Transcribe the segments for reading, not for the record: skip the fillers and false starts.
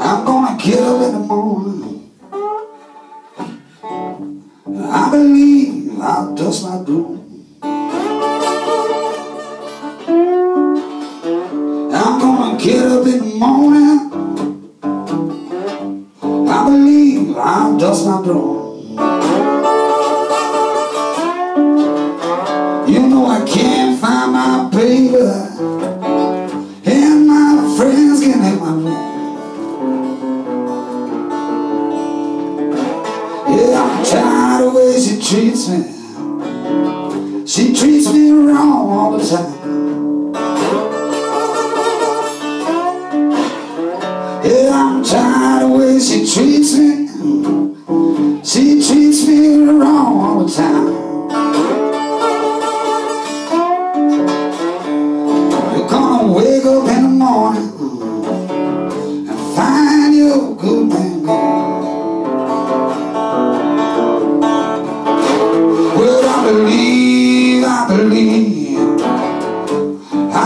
I'm gonna get up in the morning. I believe I'll dust my broom. I'm gonna get up in the morning. I believe I'll dust my broom. You know I can't find my paper, and my friends can have my room. Yeah, I'm tired of the way she treats me. She treats me wrong all the time. Yeah, I'm tired of the way she treats me. She treats me wrong all the time. You're gonna wake up in the morning and find your good man gone. I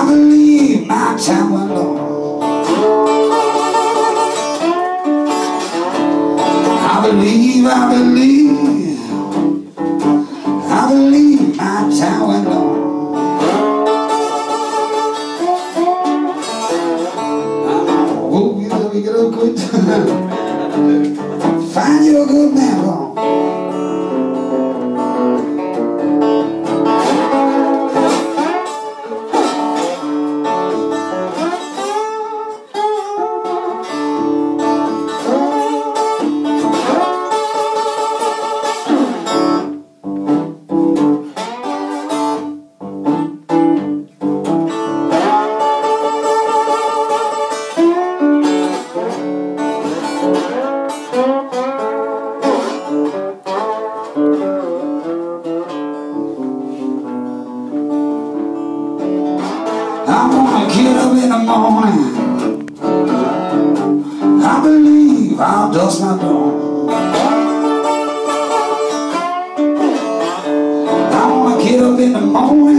believe my time went long. I believe my time went long. Oh, we get a good find your good man gone. I'm gonna get up in the morning. I believe I'll dust my broom. I wanna get up in the morning.